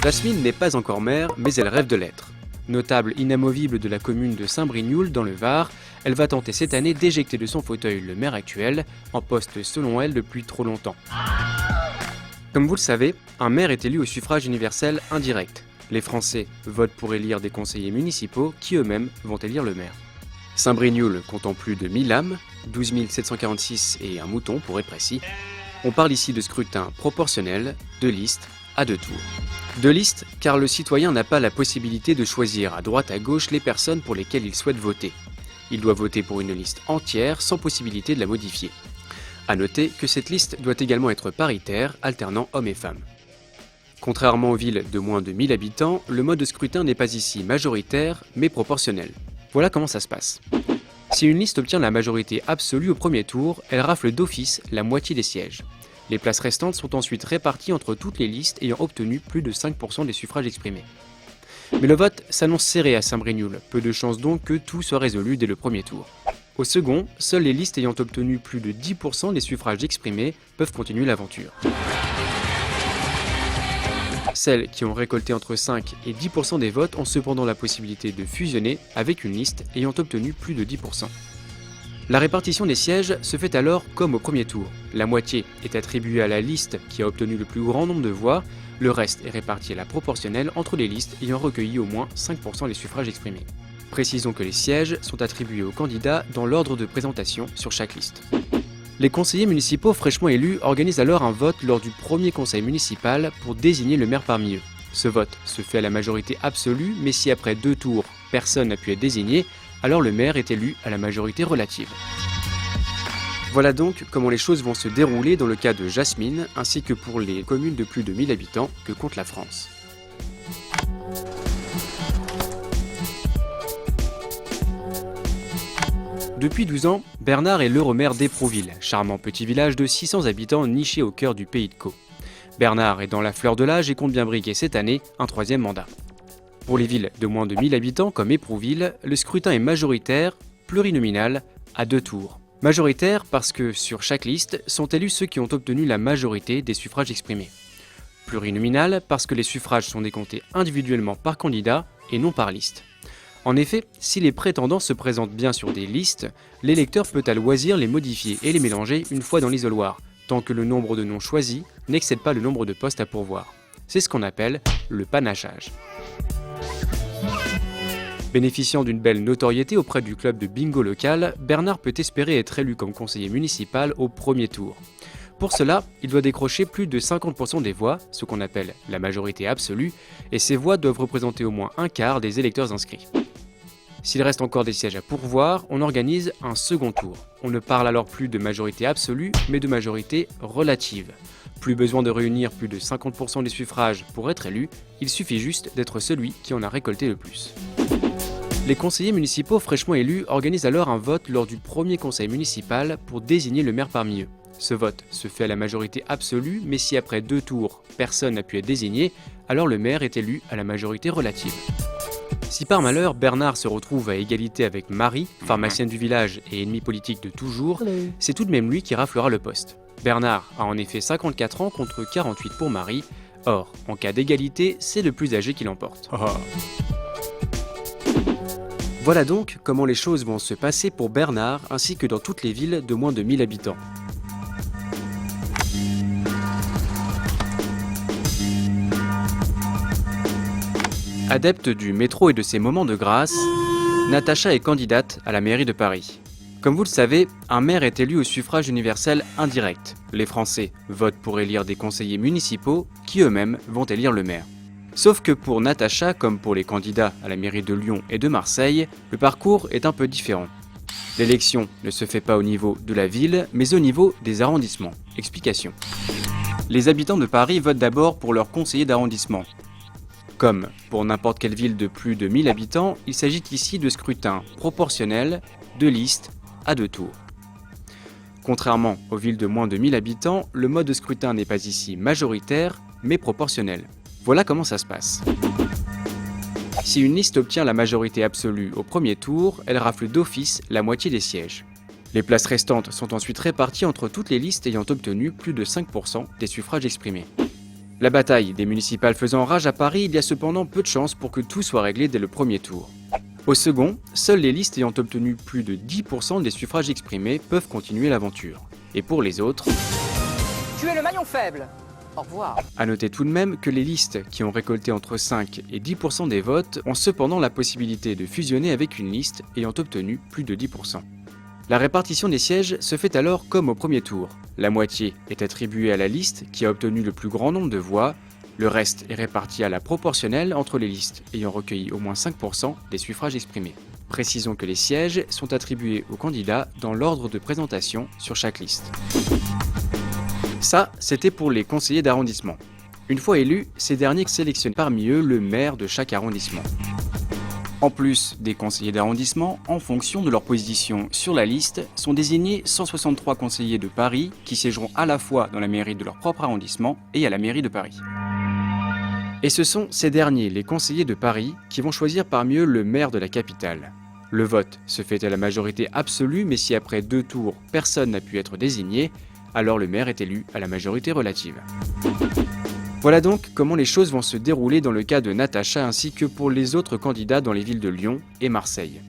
Jasmine n'est pas encore maire, mais elle rêve de l'être. Notable inamovible de la commune de Saint-Brignoul dans le Var, elle va tenter cette année d'éjecter de son fauteuil le maire actuel, en poste selon elle depuis trop longtemps. Comme vous le savez, un maire est élu au suffrage universel indirect. Les Français votent pour élire des conseillers municipaux qui eux-mêmes vont élire le maire. Saint-Brignoul comptant plus de 1000 âmes, 12 746 et un mouton pour être précis, on parle ici de scrutin proportionnel, de liste à 2 tours. De liste, car le citoyen n'a pas la possibilité de choisir à droite à gauche les personnes pour lesquelles il souhaite voter. Il doit voter pour une liste entière sans possibilité de la modifier. A noter que cette liste doit également être paritaire, alternant hommes et femmes. Contrairement aux villes de moins de 1000 habitants, le mode de scrutin n'est pas ici majoritaire, mais proportionnel. Voilà comment ça se passe. Si une liste obtient la majorité absolue au premier tour, elle rafle d'office la moitié des sièges. Les places restantes sont ensuite réparties entre toutes les listes ayant obtenu plus de 5% des suffrages exprimés. Mais le vote s'annonce serré à Saint-Brignoul, peu de chances donc que tout soit résolu dès le premier tour. Au second, seules les listes ayant obtenu plus de 10% des suffrages exprimés peuvent continuer l'aventure. Celles qui ont récolté entre 5 et 10% des votes ont cependant la possibilité de fusionner avec une liste ayant obtenu plus de 10%. La répartition des sièges se fait alors comme au premier tour. La moitié est attribuée à la liste qui a obtenu le plus grand nombre de voix, le reste est réparti à la proportionnelle entre les listes ayant recueilli au moins 5% des suffrages exprimés. Précisons que les sièges sont attribués aux candidats dans l'ordre de présentation sur chaque liste. Les conseillers municipaux fraîchement élus organisent alors un vote lors du premier conseil municipal pour désigner le maire parmi eux. Ce vote se fait à la majorité absolue, mais si après 2 tours, personne n'a pu être désigné, alors le maire est élu à la majorité relative. Voilà donc comment les choses vont se dérouler dans le cas de Jasmine, ainsi que pour les communes de plus de 1000 habitants que compte la France. Depuis 12 ans, Bernard est l'Euromaire d'Éprouville, charmant petit village de 600 habitants niché au cœur du pays de Caux. Bernard est dans la fleur de l'âge et compte bien briguer cette année un 3e mandat. Pour les villes de moins de 1000 habitants comme Éprouville, le scrutin est majoritaire, plurinominal, à 2 tours. Majoritaire parce que sur chaque liste sont élus ceux qui ont obtenu la majorité des suffrages exprimés. Plurinominal parce que les suffrages sont décomptés individuellement par candidat et non par liste. En effet, si les prétendants se présentent bien sur des listes, l'électeur peut à loisir les modifier et les mélanger une fois dans l'isoloir, tant que le nombre de noms choisis n'excède pas le nombre de postes à pourvoir. C'est ce qu'on appelle le panachage. Bénéficiant d'une belle notoriété auprès du club de bingo local, Bernard peut espérer être élu comme conseiller municipal au premier tour. Pour cela, il doit décrocher plus de 50% des voix, ce qu'on appelle la majorité absolue, et ces voix doivent représenter au moins un quart des électeurs inscrits. S'il reste encore des sièges à pourvoir, on organise un second tour. On ne parle alors plus de majorité absolue, mais de majorité relative. Plus besoin de réunir plus de 50% des suffrages pour être élu, il suffit juste d'être celui qui en a récolté le plus. Les conseillers municipaux fraîchement élus organisent alors un vote lors du premier conseil municipal pour désigner le maire parmi eux. Ce vote se fait à la majorité absolue, mais si après 2 tours, personne n'a pu être désigné, alors le maire est élu à la majorité relative. Si par malheur Bernard se retrouve à égalité avec Marie, pharmacienne du village et ennemie politique de toujours, c'est tout de même lui qui raflera le poste. Bernard a en effet 54 ans contre 48 pour Marie, or en cas d'égalité, c'est le plus âgé qui l'emporte. Voilà donc comment les choses vont se passer pour Bernard ainsi que dans toutes les villes de moins de 1000 habitants. Adepte du métro et de ses moments de grâce, Natacha est candidate à la mairie de Paris. Comme vous le savez, un maire est élu au suffrage universel indirect. Les Français votent pour élire des conseillers municipaux qui eux-mêmes vont élire le maire. Sauf que pour Natacha, comme pour les candidats à la mairie de Lyon et de Marseille, le parcours est un peu différent. L'élection ne se fait pas au niveau de la ville, mais au niveau des arrondissements. Explication. Les habitants de Paris votent d'abord pour leur conseiller d'arrondissement. Comme pour n'importe quelle ville de plus de 1000 habitants, il s'agit ici de scrutin proportionnel, de liste à 2 tours. Contrairement aux villes de moins de 1000 habitants, le mode de scrutin n'est pas ici majoritaire, mais proportionnel. Voilà comment ça se passe. Si une liste obtient la majorité absolue au premier tour, elle rafle d'office la moitié des sièges. Les places restantes sont ensuite réparties entre toutes les listes ayant obtenu plus de 5% des suffrages exprimés. La bataille des municipales faisant rage à Paris, il y a cependant peu de chances pour que tout soit réglé dès le premier tour. Au second, seules les listes ayant obtenu plus de 10% des suffrages exprimés peuvent continuer l'aventure. Et pour les autres... Tu es le maillon faible. Au revoir. À noter tout de même que les listes qui ont récolté entre 5 et 10% des votes ont cependant la possibilité de fusionner avec une liste ayant obtenu plus de 10%. La répartition des sièges se fait alors comme au premier tour. La moitié est attribuée à la liste qui a obtenu le plus grand nombre de voix, le reste est réparti à la proportionnelle entre les listes ayant recueilli au moins 5% des suffrages exprimés. Précisons que les sièges sont attribués aux candidats dans l'ordre de présentation sur chaque liste. Ça, c'était pour les conseillers d'arrondissement. Une fois élus, ces derniers sélectionnent parmi eux le maire de chaque arrondissement. En plus des conseillers d'arrondissement, en fonction de leur position sur la liste, sont désignés 163 conseillers de Paris qui siégeront à la fois dans la mairie de leur propre arrondissement et à la mairie de Paris. Et ce sont ces derniers, les conseillers de Paris, qui vont choisir parmi eux le maire de la capitale. Le vote se fait à la majorité absolue, mais si après 2 tours, personne n'a pu être désigné, alors le maire est élu à la majorité relative. Voilà donc comment les choses vont se dérouler dans le cas de Natacha ainsi que pour les autres candidats dans les villes de Lyon et Marseille.